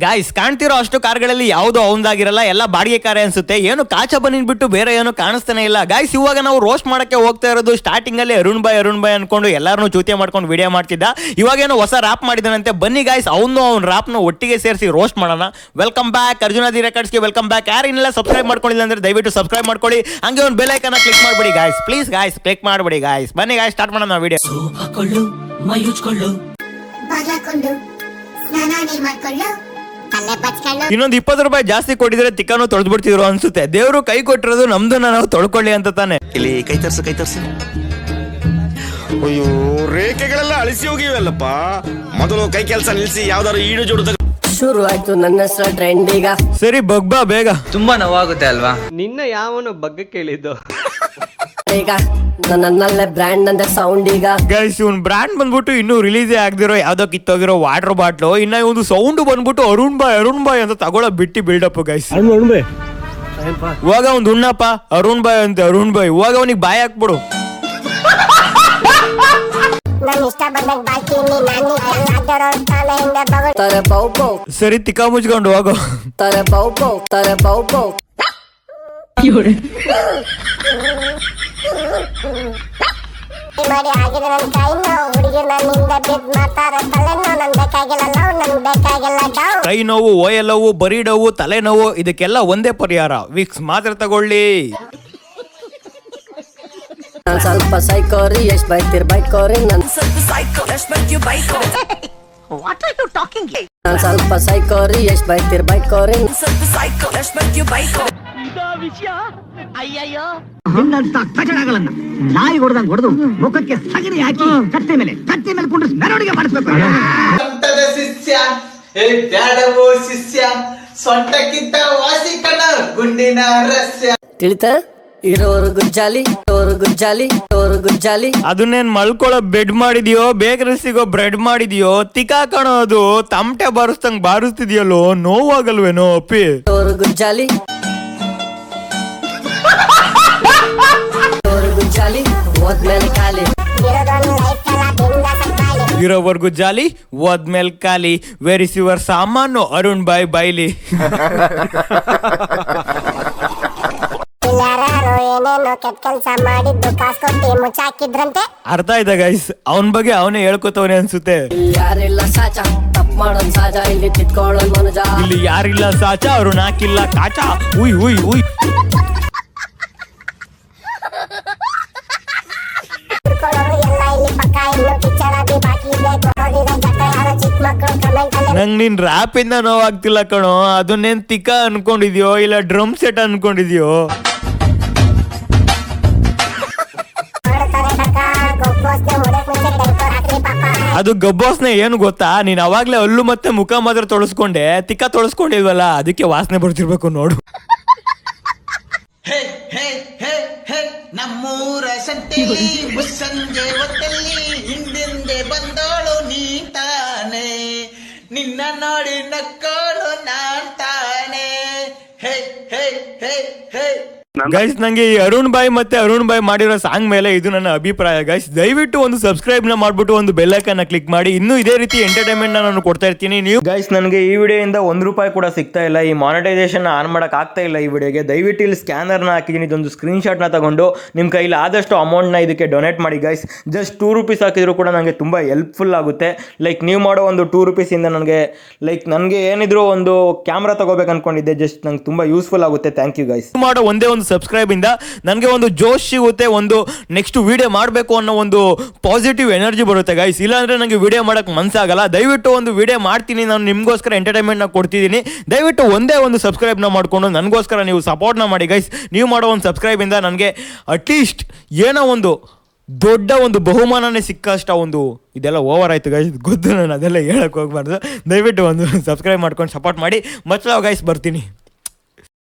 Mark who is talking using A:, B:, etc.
A: Guys ಕಾಣ್ತಿರೋ ಅಷ್ಟು ಕಾರ್ಗಳಲ್ಲಿ ಯಾವ್ದು ಅವಂದಾಗಿರಲ್ಲ, ಎಲ್ಲ ಬಾಡಿಗೆ ಕಾರೇ ಅನ್ಸುತ್ತೆ. ಏನು ಕಾಚ ಬನ್ನಿ ಬಿಟ್ಟು ಬೇರೆ ಏನು ಕಾಣಿಸ್ತಾನೆ ಇಲ್ಲ. ಗಾಯ್ಸ್ ಇವಾಗ ನಾವು ರೋಸ್ಟ್ ಮಾಡಕ್ಕೆ ಹೋಗ್ತಾ ಇರೋದು ಸ್ಟಾರ್ಟಿಂಗ್ ಅಲ್ಲಿ ಅರುಣ್ ಬಾಯ್ ಅನ್ಕೊಂಡು ಎಲ್ಲಾರನ್ನೂ ಚೂತಿಯ ಮಾಡ್ಕೊಂಡು ವಿಡಿಯೋ ಮಾಡ್ತಿದ್ದ. ಇವಾಗ ಏನೋ ಹೊಸ ರಾಪ್ ಮಾಡಿದಾನಂತೆ. ಬನ್ನಿ ಗಾಯ್ಸ್ ಅವ್ನ ರಾಪ್ನ ಒಟ್ಟಿಗೆ ಸೇರಿಸಿ ರೋಸ್ಟ್ ಮಾಡೋಣ. ವೆಲ್ಕಮ್ ಬ್ಯಾಕ್ ಅರ್ಜುನಾದಿ ರೆಕಾರ್ಡ್ಸ್ಗೆ ವೆಲ್ಕಮ್ ಬ್ಯಾಕ್. ಯಾರಿನ್ನೆಲ್ಲ ಸಬ್ಸ್ಕ್ರೈಬ್ ಮಾಡ್ಕೊಂಡಿಲ್ಲ ಅಂದ್ರೆ ದಯವಿಟ್ಟು ಸಬ್ಸ್ಕ್ರೈಬ್ ಮಾಡ್ಕೊಳ್ಳಿ. ಹಂಗೆ ಒಂದು ಬೆಲ್ ಐಕಾನ್ ಕ್ಲಿಕ್ ಮಾಡ್ಬಿಡಿ ಗಾಯ್ಸ್, ಪ್ಲೀಸ್ ಗಾಯ್ಸ್ ಕ್ಲಿಕ್ ಮಾಡ್ಬಿಡಿ ಗಾಯ್ಸ್. ಬನ್ನಿ ಗಾಯ್ಸ್ ಸ್ಟಾರ್ಟ್ ಮಾಡೋಣ ವಿಡಿಯೋ. ಇನ್ನೊಂದು 20 ರೂಪಾಯಿ ಜಾಸ್ತಿ ಕೊಟ್ಟಿದ್ರೆ ತಿಕ್ಕನು ತೊಳೆದು ಬಿಡ್ತಿದ್ರು ಅನ್ಸುತ್ತೆ. ದೇವ್ರು ಕೈ ಕೊಟ್ಟಿರೋದು ನಮ್ದನ್ನ ನಾವು ತೊಳ್ಕೊಳ್ಳಿ ಅಂತ ತಾನೆ.
B: ಇಲ್ಲಿ ಕೈ ತರ್ಸು ಅಯ್ಯೋ ರೇಖೆಗಳೆಲ್ಲ ಅಳಿಸಿ ಹೋಗಿವಲ್ಲಪ್ಪ. ಮೊದಲು ಕೈ ಕೆಲಸ ನಿಲ್ಸಿ ಯಾವ್ದಾದ್ರು ಈಡು ಜೋಡು
C: ಶುರು ಆಯ್ತು ನನ್ನ ಹೆಸರು ಟ್ರೆಂಡ್. ಈಗ
A: ಸರಿ ಬಗ್ಬಾ ಬೇಗ.
D: ತುಂಬಾ ನೋವಾಗುತ್ತೆ ಅಲ್ವಾ?
E: ನಿನ್ನ ಯಾವನು ಬಗ್ಗೆ ಕೇಳಿದ್ದು?
C: ಈಗ ನನ್ನಲ್ಲೇ ಬ್ರ್ಯಾಂಡ್ ಅಂದ್ರೆ ಸೌಂಡ್. ಈಗ
A: ಗೈಸ್ ಇವ್ನ್ ಬ್ರ್ಯಾಂಡ್ ಬಂದ್ಬಿಟ್ಟು ಇನ್ನೂ ರಿಲೀಸೇ ಆಗದಿರೋ ಯಾವ್ದೋ ಕಿತ್ತೋಗಿರೋ ವಾಟರ್ ಬಾಟ್ಲು. ಇನ್ನ ಒಂದು ಸೌಂಡ್ ಬಂದ್ಬಿಟ್ಟು ಅರುಣ್ ಬಾಯ್ ಅಂತ ತಗೊಳ್ಳೋ ಬಿಟ್ಟಿ ಬಿಲ್ಡಪ್ ಗೈಸ್. ಇವಾಗ ಒಂದು ಉಣ್ಣಪ್ಪ ಅರುಣ್ ಬಾಯ್ ಅಂತ ಅರುಣ್ ಬಾಯ್. ಇವಾಗ ಅವನಿಗೆ ಬಾಯ್ ಹಾಕ್ಬಿಡು. ಸರಿ ತಿಕ್ಕ ಮುಚ್ಕೊಂಡು ಹೋಗೋ. ಕೈ ನೋವು, ಓಯಲ್ಲವು, ಬರೀ ನೋವು, ತಲೆನೋವು ಇದಕ್ಕೆಲ್ಲ ಒಂದೇ ಪರಿಹಾರ, ವಿಕ್ಸ್ ಮಾತ್ರ ತಗೊಳ್ಳಿ.
C: ಸ್ವಲ್ಪ ಸೈಕೋರಿ ಎಷ್ಟು ಬೈತೀರ್ ಬೈಕೋರಿ. ನಾನು ಸ್ವಲ್ಪ ಸೈಕೋರಿ ಎಷ್ಟು ಬೈತೀರ್ ಬೈಕೋರಿ.
F: ಕಚಡಗಳನ್ನ ನಾಯಿ ಹೊಡೆದಂಗ್ ಹೊಡೆದು ಮುಖಕ್ಕೆ ಸಗಣಿ ಹಾಕಿ ಕತ್ತೆ ಮೇಲೆ ಕುಂಡ್ರಿಸಿ ಮೆರವಣಿಗೆ ಮಾಡಿಸ್ಬೇಕು.
D: ಸೊಂಟಕ್ಕಿಂತ ವಾಸಿ ಕಣ ಗುಂಡಿನ ರಸ್ಯ.
C: ತಿಳಿತಾ? ಇರೋರು ಗುಜ್ಜಾಲಿ
A: ಅದನ್ನೇನ್ ಮಲ್ಕೊಳ್ಳೋ ಬೆಡ್ ಮಾಡಿದ್ಯೋ, ಬೇಕರಿ ಸಿಗೋ ಬ್ರೆಡ್ ಮಾಡಿದ್ಯೋ, ತಿಕ್ಕಾ ಕಾಣೋದು ತಮಟೆ ಬಾರಿಸ್ದಂಗ್ ಬಾರಿಸ್ತಿದ್ಯಲ್ಲೋ, ನೋವಾಗಲ್ವೇನೋ ಅಪ್ಪಿ?
C: ಗುಜ್ಜಾಲಿ ಹೋದ್ಮೇಲೆ ಖಾಲಿ,
A: ಇರೋವರೆಗೂ ಜಾಲಿ ಹೋದ್ಮೇಲೆ ಖಾಲಿ. ವೇರ್ ಇಸ್ ಯುವರ್ ಸಾಮಾನು ಅರುಣ್ ಬಾಯ್ ಬೈಲಿ. ಅರ್ಥ ಆಯ್ತಾ ಗೈಸ್? ಅವನ್ ಬಗ್ಗೆ ಅವನೇ ಹೇಳ್ಕೊತವನೆ ಅನ್ಸುತ್ತೆ.
C: ಯಾರಿಲ್ಲ ಸಾಚ ತಪ್ಪು ಮಾಡೋನ್ ಸಾಜ, ಇಲ್ಲಿ ತಿತ್ಕೊಳ್ಳೋನ್ ಮನುಜ.
A: ಇಲ್ಲಿ ಯಾರಿಲ್ಲ ಸಾಚ, ಅವ್ರು ನಾಕಿಲ್ಲ ಕಾಚ. ಉಯ್ ನಂಗ್ ನಿನ್ ರ್ಯಾಪ್ ಇಂದ ನೋವಾಗ್ತಿಲ್ಲ ಕಣೋ. ಅದನ್ನೇನ್ ತಿಕ್ಕ ಅನ್ಕೊಂಡಿದ್ಯೋ ಇಲ್ಲ ಡ್ರಮ್ ಸೆಟ್ ಅನ್ಕೊಂಡಿದ್ಯೋ? ಅದು ಗಬ್ಬಾಸ್ನೆ ಏನು ಗೊತ್ತಾ? ನೀನ್ ಅವಾಗ್ಲೇ ಹಲ್ಲು ಮತ್ತೆ ಮುಖ ಮಾತ್ರ ತೊಳಸ್ಕೊಂಡೆ, ತಿಕ್ಕ ತೊಳಸ್ಕೊಂಡಿಲ್ವಲ್ಲ, ಅದಕ್ಕೆ ವಾಸನೆ ಬರ್ತಿರ್ಬೇಕು ನೋಡು.
D: ನಮ್ಮೂರ ಸಂತೆಲಿ ಮುಸ್ಸಂಜೆ ಹೊತ್ತಲ್ಲಿ ಹಿಂದಿಂದೆ ಬಂದೋಳು ನೀ ತಾನೆ, ನಿನ್ನ ನೋಡಿ ನಕ್ಕೋಳು ನಾನ್ ತಾನೆ. ಹೇ ಹೇ ಹೇ ಹೇ
A: ಗೈಸ್ ನಂಗೆ ಈ ಅರುಣ್ ಬಾಯ್ ಮಾಡಿರೋ ಸಾಂಗ್ ಮೇಲೆ ಇದು ನನ್ನ ಅಭಿಪ್ರಾಯ ಗೈಸ್. ದಯವಿಟ್ಟು ಒಂದು ಸಬ್ಸ್ಕ್ರೈಬ್ ನ ಮಾಡ್ಬಿಟ್ಟು ಒಂದು ಬೆಲ್ ಐಕಾನ್ ಕ್ಲಿಕ್ ಮಾಡಿ. ಇನ್ನೂ ಇದೇ ರೀತಿ ಎಂಟರ್ಟೈನ್ಮೆಂಟ್ ನಾನು ಕೊಡ್ತಾ ಇರ್ತೀನಿ. ನೀವು ಗೈಸ್ ನನಗೆ ಈ ವಿಡಿಯೋಯಿಂದ ₹1 ಕೂಡ ಸಿಗ್ತಾ ಇಲ್ಲ. ಈ ಮಾನಿಟೈಸೇಷನ್ ಆನ್ ಮಾಡಕ್ ಆಗ್ತಾ ಇಲ್ಲ ಈ ವಿಡಿಯೋಗೆ. ದಯವಿಟ್ಟು ಇಲ್ಲಿ ಸ್ಕ್ಯಾನರ್ ನ ಹಾಕಿದ್ದೀನಿ, ಇದೊಂದು ಸ್ಕ್ರೀನ್ ಶಾಟ್ ನ ತಗೊಂಡು ನಿಮ್ ಕೈಲಿ ಆದಷ್ಟು ಅಮೌಂಟ್ ನ ಇದಕ್ಕೆ ಡೊನೇಟ್ ಮಾಡಿ ಗೈಸ್. ಜಸ್ಟ್ ₹2 ಹಾಕಿದ್ರು ಕೂಡ ನನಗೆ ತುಂಬಾ ಹೆಲ್ಪ್ಫುಲ್ ಆಗುತ್ತೆ. ಲೈಕ್ ನೀವು ಮಾಡೋ ಒಂದು ₹2 ಇಂದ ನನಗೆ ಏನಿದ್ರು ಒಂದು ಕ್ಯಾಮ್ರಾ ತಗೋಬೇಕು ಅನ್ಕೊಂಡಿದ್ದೆ, ಜಸ್ಟ್ ನಂಗೆ ತುಂಬಾ ಯೂಸ್ಫುಲ್ ಆಗುತ್ತೆ. Thank you guys. ಮಾಡೋ ಒಂದೇ ಒಂದು ಸಬ್ಸ್ಕ್ರೈಬ್ ಇಂದ ನನಗೆ ಒಂದು ಜೋಶ್ ಸಿಗುತ್ತೆ, ಒಂದು ನೆಕ್ಸ್ಟ್ ವಿಡಿಯೋ ಮಾಡಬೇಕು ಅನ್ನೋ ಒಂದು ಪಾಸಿಟಿವ್ ಎನರ್ಜಿ ಬರುತ್ತೆ ಗೈಸ್. ಇಲ್ಲಾಂದ್ರೆ ನನಗೆ ವಿಡಿಯೋ ಮಾಡಕ್ ಮನ್ಸಾಗಲ್ಲ. ದಯವಿಟ್ಟು ಒಂದು ವಿಡಿಯೋ ಮಾಡ್ತೀನಿ ನಾನು, ನಿಮ್ಗೋಸ್ಕರ ಎಂಟರ್ಟೈನ್ಮೆಂಟ್ ನ ಕೊಡ್ತಿದ್ದೀನಿ. ದಯವಿಟ್ಟು ಒಂದೇ ಒಂದು ಸಬ್ಸ್ಕ್ರೈಬ್ ನ ಮಾಡ್ಕೊಂಡು ನನಗೋಸ್ಕರ ನೀವು ಸಪೋರ್ಟ್ ನ ಮಾಡಿ ಗೈಸ್. ನೀವು ಮಾಡೋ ಒಂದು ಸಬ್ಸ್ಕ್ರೈಬ್ ಇಂದ ನನಗೆ ಅಟ್ಲೀಸ್ಟ್ ಏನೋ ಒಂದು ದೊಡ್ಡ ಒಂದು ಬಹುಮಾನನೇ ಸಿಕ್ಕಷ್ಟ ಒಂದು. ಇದೆಲ್ಲ ಓವರ್ ಆಯ್ತು ಗೈಸ್, ಗೊತ್ತು, ನಾನು ಅದೆಲ್ಲ ಹೇಳಕ್ ಹೋಗ್ಬಾರ್ದು. ದಯವಿಟ್ಟು ಒಂದು ಸಬ್ಸ್ಕ್ರೈಬ್ ಮಾಡ್ಕೊಂಡು ಸಪೋರ್ಟ್ ಮಾಡಿ. ಮಚ್ಚ ಗೈಸ್ ಬರ್ತೀನಿ.